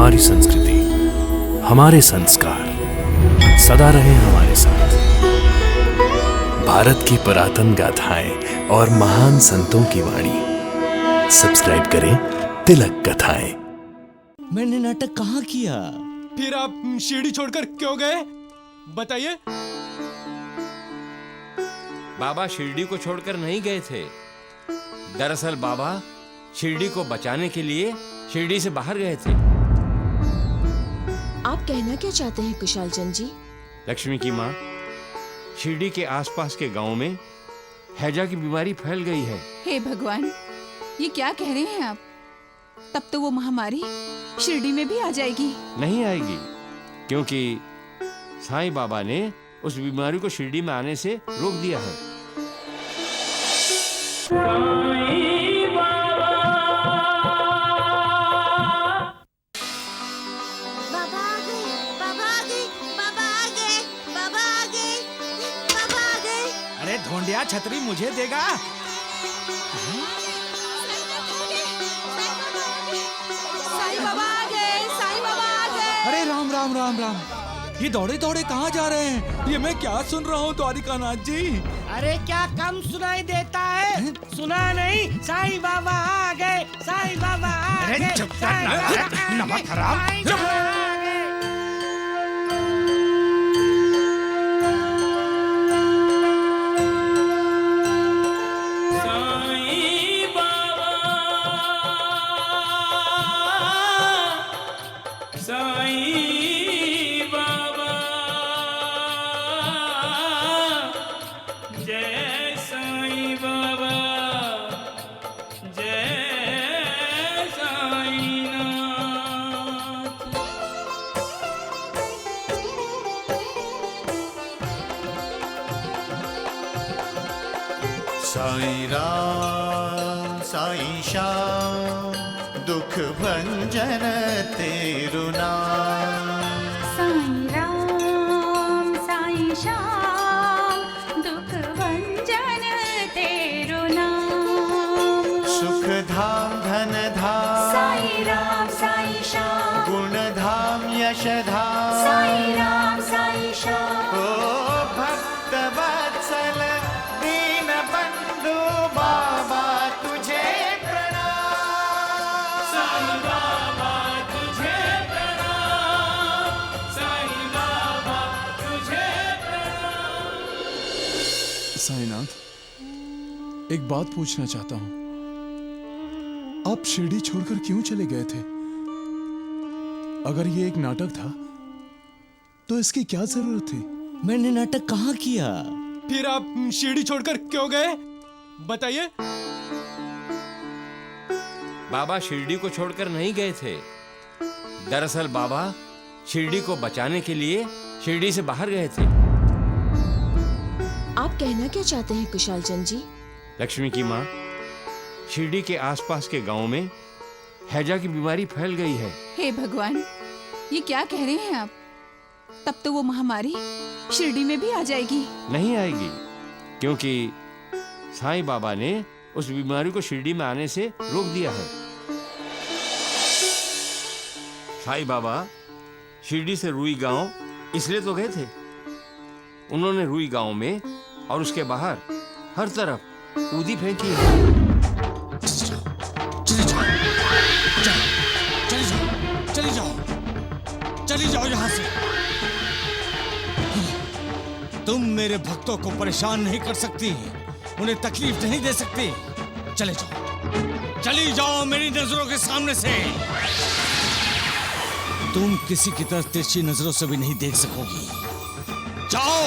हमारी संस्कृति, हमारे संस्कार सदा रहे हमारे साथ। भारत की पुरातन गाथाएं और महान संतों की वाणी। सब्सक्राइब करें तिलक कथाएं। मैंने नाटक कहाँ किया? फिर आप शिरडी छोड़कर क्यों गए, बताइए। बाबा शिरडी को छोड़कर नहीं गए थे। दरअसल बाबा शिरडी को बचाने के लिए शिरडी से बाहर गए थे। आप कहना क्या चाहते हैं कुशाल चंद जी? लक्ष्मी की माँ, शिरडी के आसपास के गांव में हैजा की बीमारी फैल गई है। हे भगवान, ये क्या कह रहे हैं आप? तब तो वो महामारी शिरडी में भी आ जाएगी। नहीं आएगी, क्योंकि साईं बाबा ने उस बीमारी को शिरडी में आने से रोक दिया है। अरे ढोंडिया, छतरी मुझे देगा? साईं बाबा आ गए, साईं बाबा आ गए। अरे राम राम राम राम, ये दौड़े दौड़े कहाँ जा रहे हैं? ये मैं क्या सुन रहा हूँ द्वारिकानाथ जी? अरे क्या कम सुनाई देता है? सुना नहीं? साईं बाबा आ गए, साईं बाबा आ गए। अरे चुप कर, नमक हराम। साईं राम साईं श्याम, दुख भंजन तेरु नाम। साईं राम साईं श्याम, दुख भंजन तेरु नाम। सुख धाम धन धाम, साईं राम साईं श्याम। गुण धाम यश धाम, साईं राम साईं श्याम। ओ भक्त वत्सल दीन बंधु बाबा तुझे प्रणाम। साईं बाबा तुझे प्रणाम, साईं बाबा तुझे प्रणाम। साईनाथ, एक बात पूछना चाहता हूं। आप शिरडी छोड़कर क्यों चले गए थे? अगर ये एक नाटक था तो इसकी क्या जरूरत थी? मैंने नाटक कहाँ किया? फिर आप शिरडी छोड़कर क्यों गए, बताइए। बाबा शिरडी को छोड़कर नहीं गए थे। दरअसल बाबा शिरडी को बचाने के लिए शिरडी से बाहर गए थे। आप कहना क्या चाहते हैं कुशाल चंद जी? लक्ष्मी की माँ, शिरडी के आसपास के गांव में हैजा की बीमारी फैल गई है। हे भगवान, ये क्या कह रहे हैं आप? तब तो वो महामारी शिरडी में भी आ जाएगी। नहीं आएगी, क्योंकि साईं बाबा ने उस बीमारी को शिरडी में आने से रोक दिया है। साईं बाबा शिरडी से रुई गांव इसलिए तो गए थे। उन्होंने रुई गांव में और उसके बाहर हर तरफ ऊदी फेंकी है। चली जाओ यहाँ से। तुम मेरे भक्तों को परेशान नहीं कर सकती, उन्हें तकलीफ नहीं दे सकती। चले जाओ, चली जाओ मेरी नजरों के सामने से। तुम किसी की तरफ तिरछी नजरों से भी नहीं देख सकोगी। जाओ।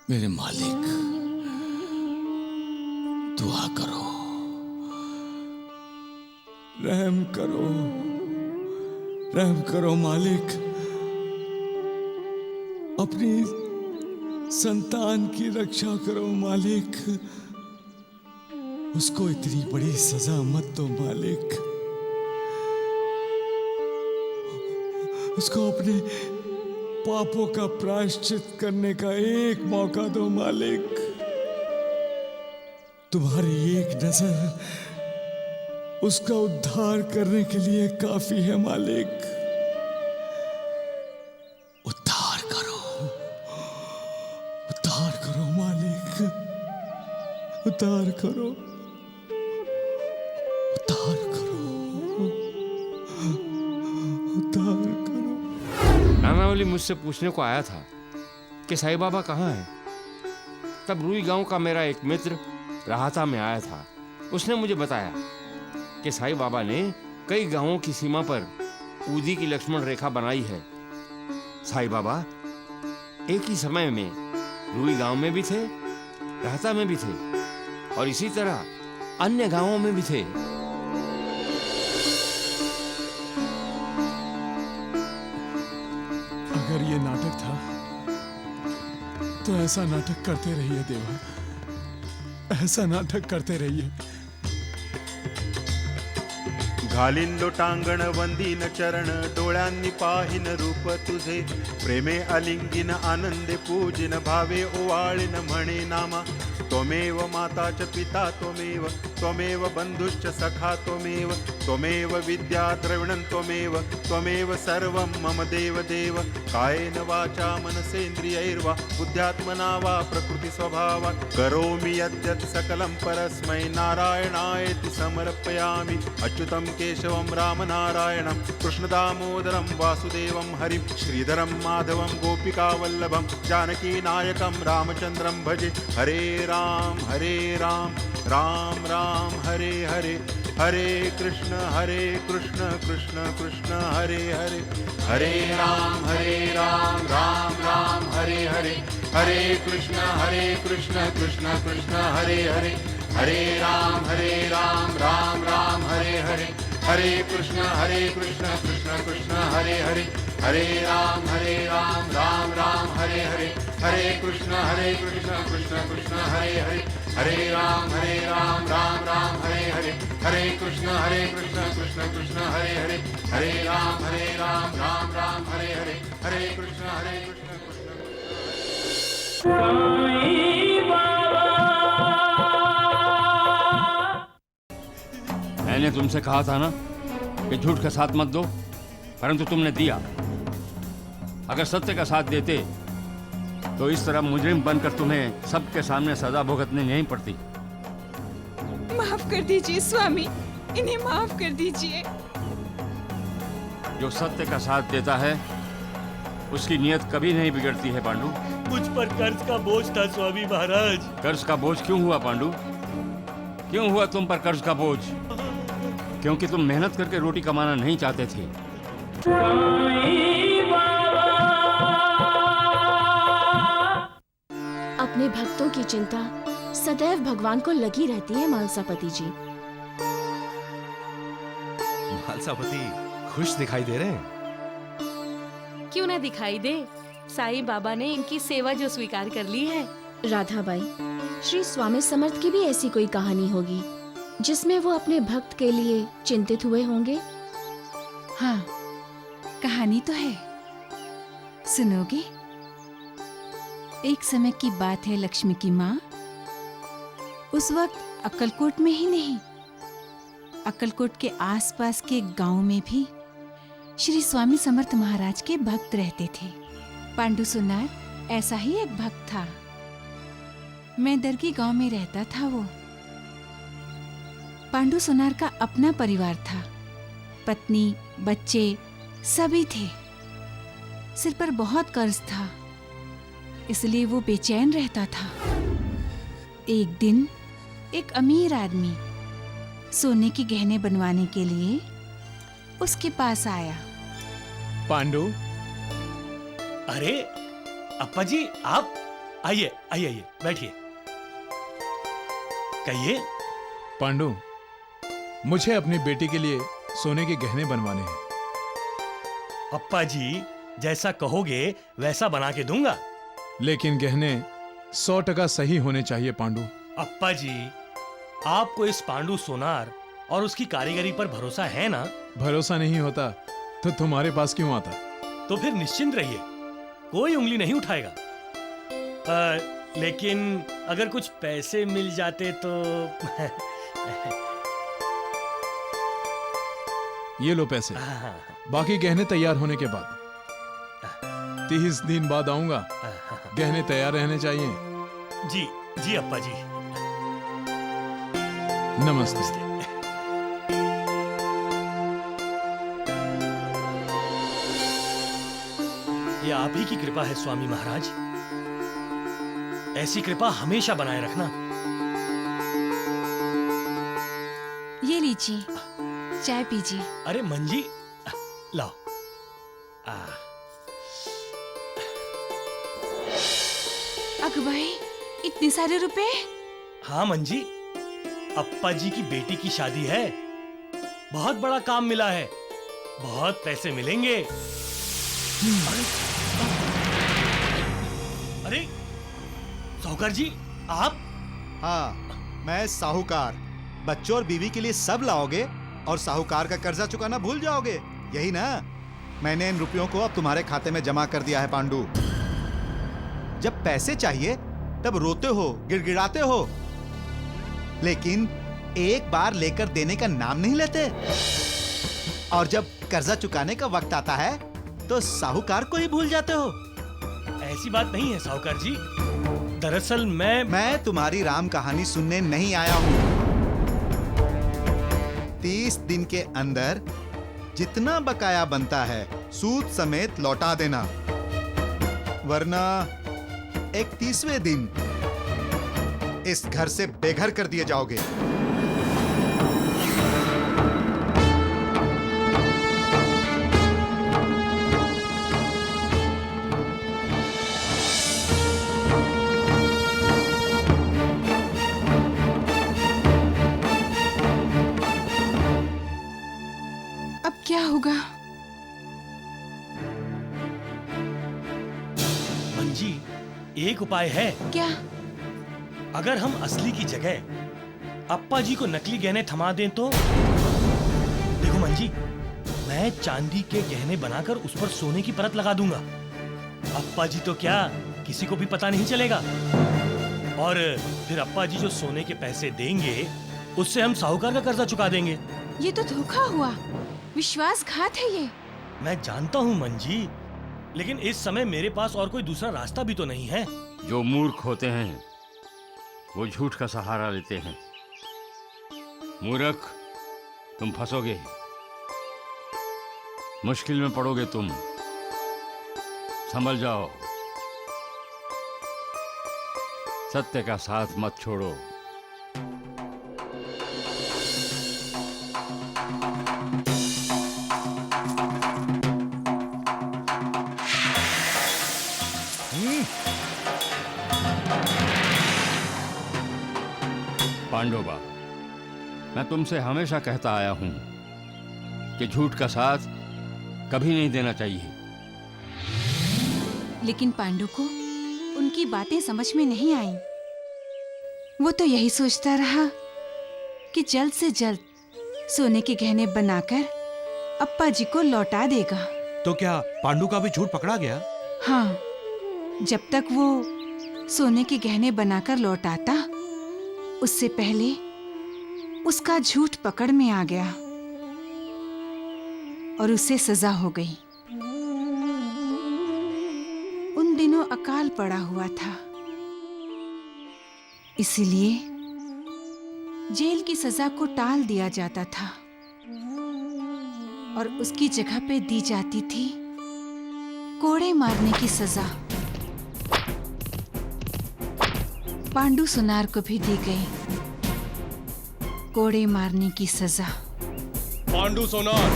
मेरे मालिक, दुआ करो, रहम करो, रहम करो मालिक। अपनी संतान की रक्षा करो मालिक। उसको इतनी बड़ी सजा मत दो मालिक। उसको अपने पापों का प्रायश्चित करने का एक मौका दो मालिक। तुम्हारी एक नजर उसका उद्धार करने के लिए काफी है मालिक। उद्धार करो मालिक, उद्धार करो, उद्धार करो, उद्धार करो। नानावली मुझसे पूछने को आया था कि साईं बाबा कहाँ हैं। तब रुई गांव का मेरा एक मित्र राहता में आया था। उसने मुझे बताया कि साईं बाबा ने कई गांवों की सीमा पर ऊदी की लक्ष्मण रेखा बनाई है। साईं बाबा एक ही समय में रुई गांव में भी थे, राहता में भी थे और इसी तरह अन्य गांवों में भी थे। अगर ये नाटक था तो ऐसा नाटक करते रहिए देवा, ऐसा नाटक करते रहिए। घालीन लोटांगण वंदीन चरण, डोळ्यांनी पाहिन रूप तुझे, प्रेमे अलिंगिन आनंदे पूजिन, भावे ओवाळिन म्हणे नामा। त्वमेव माता च पिता त्वमेव, त्वमेव बंधुश्च सखा त्वमेव, त्वमेव विद्या द्रविणं त्वमेव, त्वमेव सर्वं मम देव देव। कायेन वाचा मनसेन्द्रियैर्वा बुद्ध्यात्मना वा प्रकृति स्वभावात् करोमि यद्यत् सकलं परस्मै नारायणायेति समर्पयामि। अच्युतं केशवं रामनारायणं कृष्णदामोदरं वासुदेवं हरिं श्रीधरं माधवं गोपिकावल्लभं जानकीनायकं रामचन्द्रं भजे। हरे राम राम राम हरे हरे, हरे कृष्ण कृष्ण कृष्ण हरे हरे। हरे राम राम राम हरे हरे, हरे कृष्ण कृष्ण कृष्ण हरे हरे। हरे राम राम राम हरे हरे, हरे कृष्ण कृष्ण कृष्ण हरे हरे। हरे राम राम राम हरे हरे, हरे कृष्ण कृष्ण कृष्ण हरे हरे। हरे राम राम हरे हरे, हरे कृष्ण कृष्ण कृष्ण हरे हरे। हरे राम राम हरे हरे, हरे कृष्ण कृष्ण मैंने तुमसे कहा था ना कि झूठ का साथ मत दो, परंतु तुमने दिया। अगर सत्य का साथ देते तो इस तरह मुजरिम बनकर तुम्हें सबके सामने सजा भुगतनी नहीं पड़ती। माफ कर दीजिए स्वामी, इन्हें माफ कर दीजिए। जो सत्य का साथ देता है उसकी नीयत कभी नहीं बिगड़ती है पांडु। मुझ पर कर्ज का बोझ था स्वामी महाराज। कर्ज का बोझ क्यों हुआ पांडु? क्यों हुआ तुम पर कर्ज का बोझ? क्योंकि तुम मेहनत करके रोटी कमाना नहीं चाहते थे। अपने भक्तों की चिंता सदैव भगवान को लगी रहती है मालसापति जी। मालसापति खुश दिखाई दे रहे हैं। क्यों ना दिखाई दे, साईं बाबा ने इनकी सेवा जो स्वीकार कर ली है। राधाबाई, श्री स्वामी समर्थ की भी ऐसी कोई कहानी होगी जिसमें वो अपने भक्त के लिए चिंतित हुए होंगे। हाँ, कहानी तो है, सुनोगे? एक समय की बात है, लक्ष्मी की माँ उस वक्त अक्कलकोट में ही नहीं, अक्कलकोट के आसपास के गांव में भी श्री स्वामी समर्थ महाराज के भक्त रहते थे। पांडु सुनार ऐसा ही एक भक्त था। मैं दरगी गांव में रहता था। वो पांडु सुनार का अपना परिवार था, पत्नी बच्चे सभी थे। सिर पर बहुत कर्ज था, इसलिए वो बेचैन रहता था। एक दिन एक अमीर आदमी सोने के गहने बनवाने के लिए उसके पास आया। पांडु, अरे अप्पा जी, आप आइए आइए आइए, बैठिए। कहिए। पांडु, मुझे अपनी बेटी के लिए सोने के गहने बनवाने हैं। अप्पा जी, जैसा कहोगे वैसा बना के दूंगा। लेकिन गहने 100% सही होने चाहिए पांडु। अप्पा जी, आपको इस पांडु सोनार और उसकी कारीगरी पर भरोसा है ना? भरोसा नहीं होता तो तुम्हारे पास क्यों आता? तो फिर निश्चिंत रहिए, कोई उंगली नहीं उठाएगा। लेकिन अगर कुछ पैसे मिल जाते तो ये लो पैसे, बाकी गहने तैयार होने के बाद। 30 दिन बाद आऊंगा, गहने तैयार रहने चाहिए। जी जी अप्पा जी। नमस्ते। ये आप ही की कृपा है स्वामी महाराज, ऐसी कृपा हमेशा बनाए रखना। ये लीजिए, चाय पीजिए। अरे मंजी, लाओ। अकबाई, इतने सारे रुपए? हाँ मंजी, अप्पा जी की बेटी की शादी है, बहुत बड़ा काम मिला है, बहुत पैसे मिलेंगे। अरे साहूकार जी, आप? हाँ, मैं साहूकार। बच्चों और बीवी के लिए सब लाओगे और साहूकार का कर्जा चुकाना भूल जाओगे, यही ना? मैंने इन रुपयों को अब तुम्हारे खाते में जमा कर दिया है पांडु। जब पैसे चाहिए तब रोते हो, गिड़गिड़ाते हो, लेकिन एक बार लेकर देने का नाम नहीं लेते। और जब कर्जा चुकाने का वक्त आता है तो साहूकार को ही भूल जाते हो। ऐसी बात नहीं है साहूकार जी, दरअसल मैं तुम्हारी राम कहानी सुनने नहीं आया हूं। 30 दिन के अंदर जितना बकाया बनता है सूद समेत लौटा देना, वरना 31वें दिन इस घर से बेघर कर दिए जाओगे। अब क्या होगा? मंजी, एक उपाय है। क्या? अगर हम असली की जगह अप्पा जी को नकली गहने थमा दें तो? देखो मंजी, मैं चांदी के गहने बनाकर उस पर सोने की परत लगा दूंगा। अप्पा जी तो क्या, किसी को भी पता नहीं चलेगा। और फिर अप्पा जी जो सोने के पैसे देंगे उससे हम साहूकार का कर्जा चुका देंगे। ये तो धोखा हुआ, विश्वासघात है ये। मैं जानता हूँ मंजी, लेकिन इस समय मेरे पास और कोई दूसरा रास्ता भी तो नहीं है। जो मूर्ख होते हैं वो झूठ का सहारा लेते हैं। मूर्ख, तुम फंसोगे, मुश्किल में पड़ोगे तुम। संभल जाओ, सत्य का साथ मत छोड़ो। पांडोबा, मैं तुमसे हमेशा कहता आया हूं कि झूठ का साथ कभी नहीं देना चाहिए। लेकिन पांडु को उनकी बातें समझ में नहीं आईं। वो तो यही सोचता रहा कि जल्द से जल्द सोने के गहने बनाकर अप्पा जी को लौटा देगा। तो क्या पांडु का भी झूठ पकड़ा गया? हाँ, जब तक वो सोने के गहने बनाकर लौटाता उससे पहले उसका झूठ पकड़ में आ गया और उसे सजा हो गई। उन दिनों अकाल पड़ा हुआ था, इसीलिए जेल की सजा को टाल दिया जाता था और उसकी जगह पे दी जाती थी कोड़े मारने की सजा। पांडु सुनार को भी दी गई कोड़े मारने की सजा। पांडु सोनार,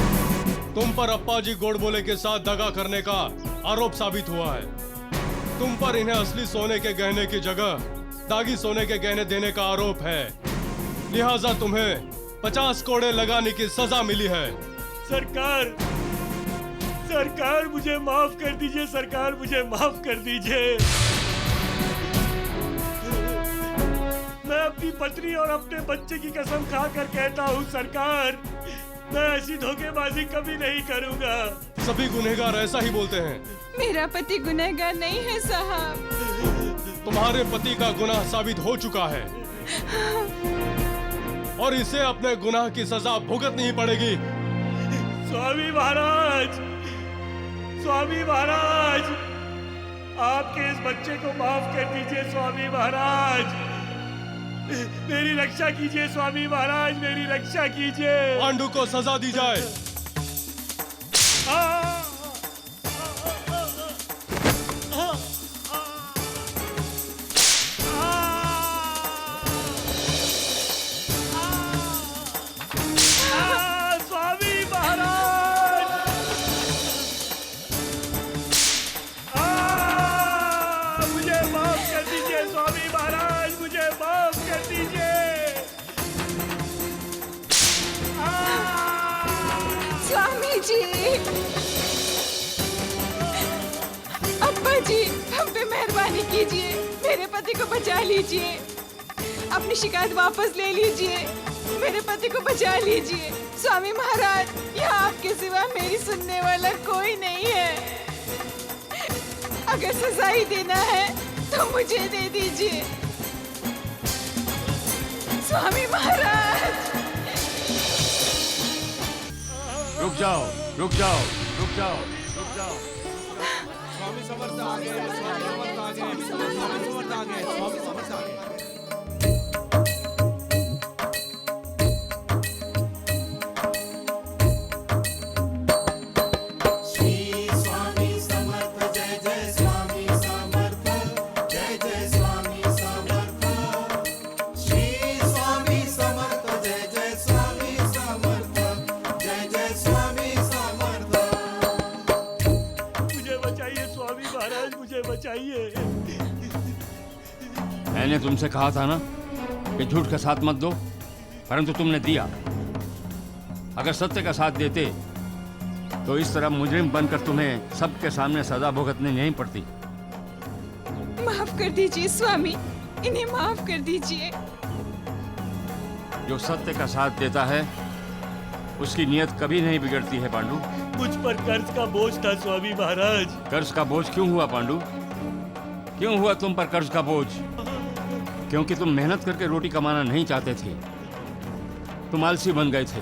तुम पर अप्पा जी गोड़ बोले के साथ दगा करने का आरोप साबित हुआ है। तुम पर इन्हें असली सोने के गहने की जगह दागी सोने के गहने देने का आरोप है, लिहाजा तुम्हें 50 कोड़े लगाने की सजा मिली है। सरकार, सरकार मुझे माफ कर दीजिए, सरकार मुझे माफ कर दीजिए। मैं अपनी पत्नी और अपने बच्चे की कसम खाकर कहता हूँ सरकार, मैं ऐसी धोखेबाजी कभी नहीं करूँगा। सभी गुनहगार ऐसा ही बोलते हैं। मेरा पति गुनहगार नहीं है साहब। तुम्हारे पति का गुनाह साबित हो चुका है और इसे अपने गुनाह की सजा भुगतनी पड़ेगी। स्वामी महाराज, स्वामी महाराज, आपके इस बच्चे को माफ कर दीजिए स्वामी महाराज। मेरी रक्षा कीजिए स्वामी महाराज, मेरी रक्षा कीजिए। पांडु को सजा दी जाए। स्वामी महाराज, मुझे माफ कर दीजिए स्वामी महाराज, मुझे माफ कर दीजिए। स्वामी जी, अप्पा जी, हम पे मेहरबानी कीजिए, मेरे पति को बचा लीजिए, अपनी शिकायत वापस ले लीजिए, मेरे पति को बचा लीजिए। स्वामी महाराज, यहाँ आपके सिवा मेरी सुनने वाला कोई नहीं है। अगर सजा ही देना है तो मुझे दे दीजिए स्वामी महाराज। रुक जाओ, रुक जाओ, रुक जाओ, रुक जाओ। स्वामी समर्थ आ गए, स्वामी समर्थ आ गए, स्वामी समर्थ आ गए, स्वामी समर्थ आ गए। मैंने तुमसे कहा था ना कि झूठ का साथ मत दो, परंतु तुमने दिया। अगर सत्य का साथ देते तो इस तरह मुजरिम बनकर तुम्हें सबके सामने सजा भुगतनी नहीं पड़ती। माफ कर दीजिए स्वामी, इन्हें माफ कर दीजिए। जो सत्य का साथ देता है उसकी नीयत कभी नहीं बिगड़ती है पांडु। मुझ पर कर्ज का बोझ था स्वामी महाराज। कर्ज का बोझ क्यों हुआ पांडु? क्यों हुआ तुम पर कर्ज का बोझ? क्योंकि तुम मेहनत करके रोटी कमाना नहीं चाहते थे, तुम आलसी बन गए थे,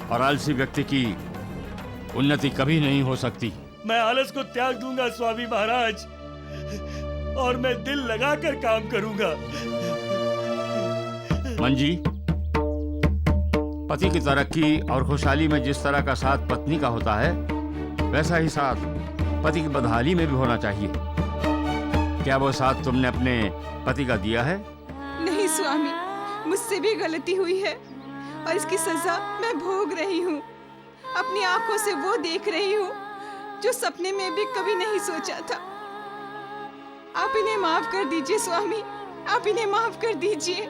और आलसी व्यक्ति की उन्नति कभी नहीं हो सकती। मैं आलस को त्याग दूंगा स्वामी महाराज, और मैं दिल लगाकर काम करूंगा। मंजी, पति की तरक्की और खुशहाली में जिस तरह का साथ पत्नी का होता है, वैसा ही साथ पति की बदहाली में भी होना चाहिए। क्या वो साथ तुमने अपने पति का दिया है? नहीं स्वामी, मुझसे भी गलती हुई है और इसकी सजा मैं भोग रही हूँ। अपनी आंखों से वो देख रही हूँ जो सपने में भी कभी नहीं सोचा था। आप इन्हें माफ कर दीजिए स्वामी, आप इन्हें माफ कर दीजिए।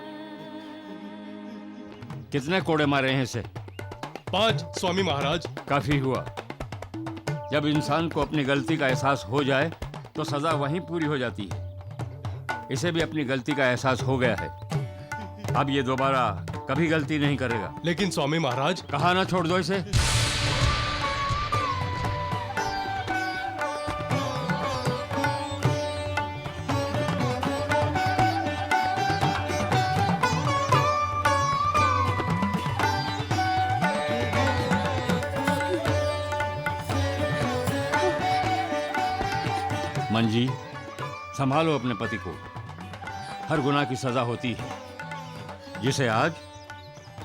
कितने कोड़े मारे हैं इसे? 5 स्वामी महाराज। काफी हुआ। जब इंसान को अपनी गलती का एहसास हो जाए तो सजा वहीं पूरी हो जाती है। इसे भी अपनी गलती का एहसास हो गया है, अब ये दोबारा कभी गलती नहीं करेगा। लेकिन स्वामी महाराज, कहा ना छोड़ दो इसे। मंजी, संभालो अपने पति को। हर गुनाह की सजा होती है, जिसे आज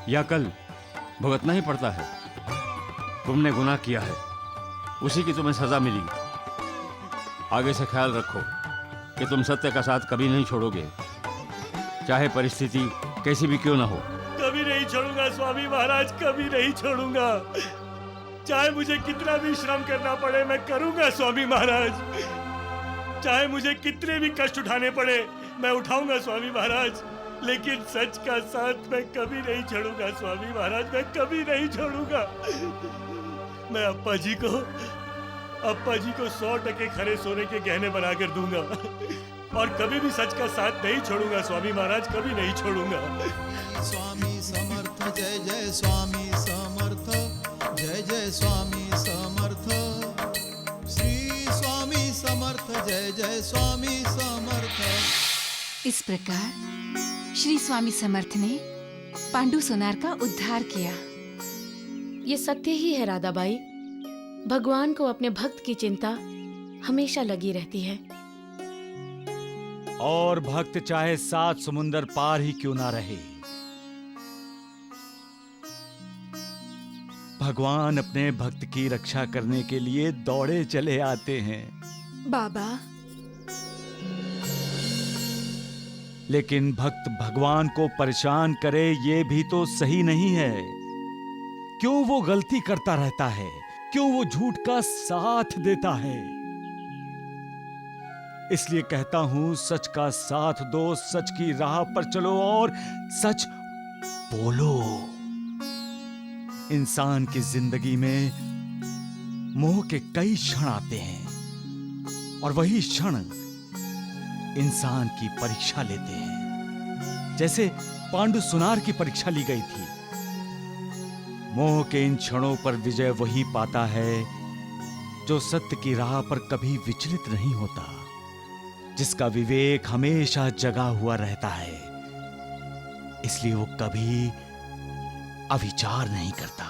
या कल भुगतना ही पड़ता है। तुमने गुनाह किया है, उसी की तुम्हें सजा मिली। आगे से ख्याल रखो कि तुम सत्य का साथ कभी नहीं छोड़ोगे, चाहे परिस्थिति कैसी भी क्यों ना हो। कभी नहीं छोड़ूंगा स्वामी महाराज, कभी नहीं छोड़ूंगा। चाहे मुझे कितना भी श्रम करना पड़े मैं करूंगा स्वामी महाराज। चाहे मुझे कितने भी कष्ट उठाने पड़े मैं उठाऊंगा स्वामी महाराज। लेकिन सच का साथ मैं कभी नहीं छोड़ूंगा स्वामी महाराज, मैं कभी नहीं छोड़ूंगा। मैं अप्पा जी को 100% खरे सोने के गहने बनाकर दूंगा और कभी भी सच का साथ नहीं छोड़ूंगा स्वामी महाराज, कभी नहीं छोड़ूंगा। स्वामी समर्थ, जय जय स्वामी समर्थ, जय जय स्वामी समर्थ। जय जय स्वामी समर्थ। इस प्रकार श्री स्वामी समर्थ ने पांडु सोनार का उद्धार किया। ये सत्य ही है राधाबाई। भगवान को अपने भक्त की चिंता हमेशा लगी रहती है। और भक्त चाहे 7 समुंदर पार ही क्यों ना रहे, भगवान अपने भक्त की रक्षा करने के लिए दौड़े चले आते हैं। बाबा, लेकिन भक्त भगवान को परेशान करे ये भी तो सही नहीं है। क्यों वो गलती करता रहता है? क्यों वो झूठ का साथ देता है? इसलिए कहता हूं, सच का साथ दो, सच की राह पर चलो और सच बोलो। इंसान की जिंदगी में मोह के कई क्षण आते हैं और वही क्षण इंसान की परीक्षा लेते हैं। जैसे पांडु सोनार की परीक्षा ली गई थी। मोह के इन क्षणों पर विजय वही पाता है जो सत्य की राह पर कभी विचलित नहीं होता, जिसका विवेक हमेशा जगा हुआ रहता है। इसलिए वो कभी अविचार नहीं करता।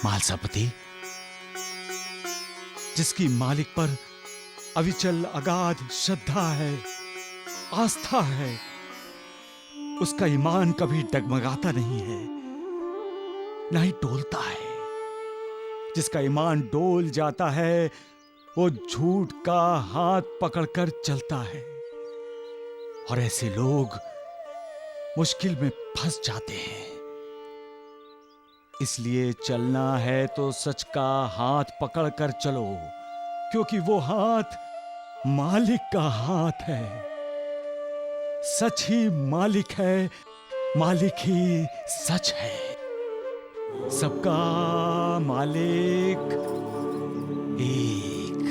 मालसापति, जिसकी मालिक पर अविचल अगाध श्रद्धा है, आस्था है, उसका ईमान कभी डगमगाता नहीं है, न ही डोलता है। जिसका ईमान डोल जाता है वो झूठ का हाथ पकड़कर चलता है, और ऐसे लोग मुश्किल में फंस जाते हैं। इसलिए चलना है तो सच का हाथ पकड़कर चलो, क्योंकि वो हाथ मालिक का हाथ है। सच ही मालिक है, मालिक ही सच है। सबका मालिक एक।